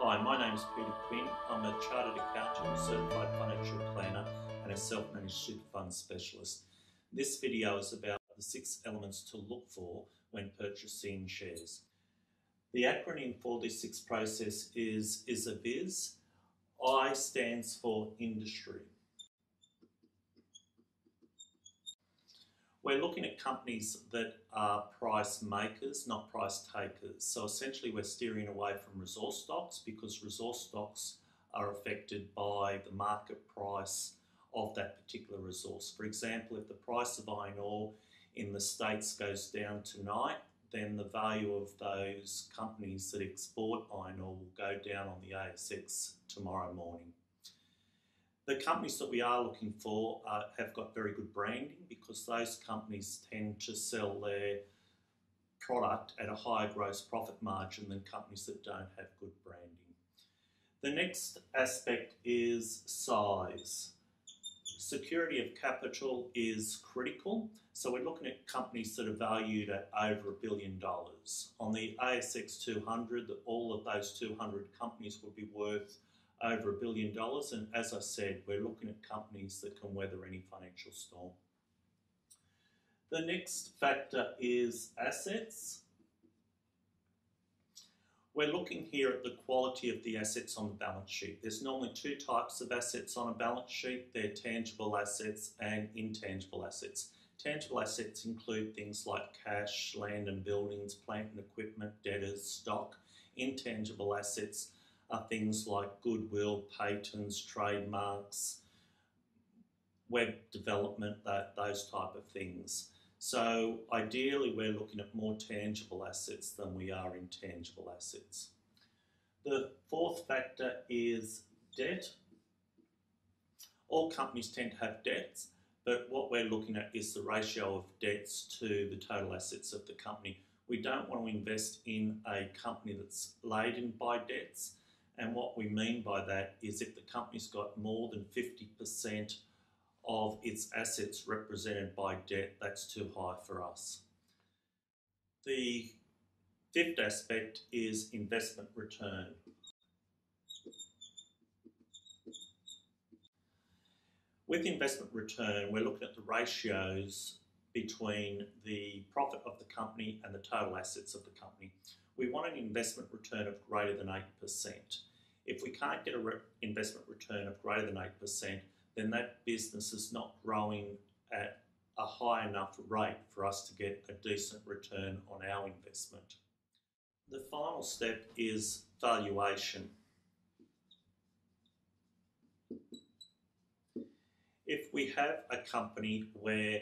Hi, my name is Peter Quinn. I'm a Chartered Accountant, Certified Financial Planner and a Self-Managed Super Fund Specialist. This video is about the 6 elements to look for when purchasing shares. The acronym for this 6 process is I.S.A.D.I.V. I stands for industry. We're looking at companies that are price makers, not price takers. So essentially we're steering away from resource stocks because resource stocks are affected by the market price of that particular resource. For example, if the price of iron ore in the States goes down tonight, then the value of those companies that export iron ore will go down on the ASX tomorrow morning. The companies that we are looking for have got very good branding because those companies tend to sell their product at a higher gross profit margin than companies that don't have good branding. The next aspect is size. Security of capital is critical, so we're looking at companies that are valued at over $1 billion. On the ASX 200, all of those 200 companies will be worth over $1 billion, and as I said, we're looking at companies that can weather any financial storm. The next factor is assets. We're looking here at the quality of the assets on the balance sheet. There's normally 2 types of assets on a balance sheet. They're tangible assets and intangible assets. Tangible assets include things like cash, land and buildings, plant and equipment, debtors, stock. Intangible assets are things like goodwill, patents, trademarks, web development, those type of things. So ideally we're looking at more tangible assets than we are intangible assets. The 4th factor is debt. All companies tend to have debts, but what we're looking at is the ratio of debts to the total assets of the company. We don't want to invest in a company that's laden by debts. And what we mean by that is if the company's got more than 50% of its assets represented by debt, that's too high for us. The 5th aspect is investment return. With investment return, we're looking at the ratios between the profit of the company and the total assets of the company. We want an investment return of greater than 8%. If we can't get an investment return of greater than 8%, then that business is not growing at a high enough rate for us to get a decent return on our investment. The final step is valuation. If we have a company where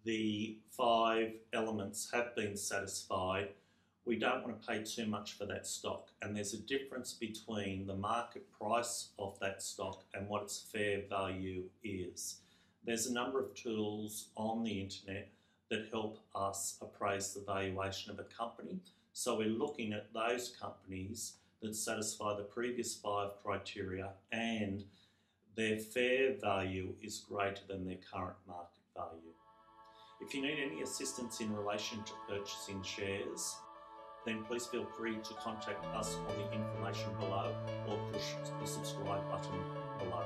the 5 elements have been satisfied, we don't want to pay too much for that stock, and there's a difference between the market price of that stock and what its fair value is. There's a number of tools on the internet that help us appraise the valuation of a company, so we're looking at those companies that satisfy the previous 5 criteria and their fair value is greater than their current market value. If you need any assistance in relation to purchasing shares, then please feel free to contact us on the information below or push the subscribe button below.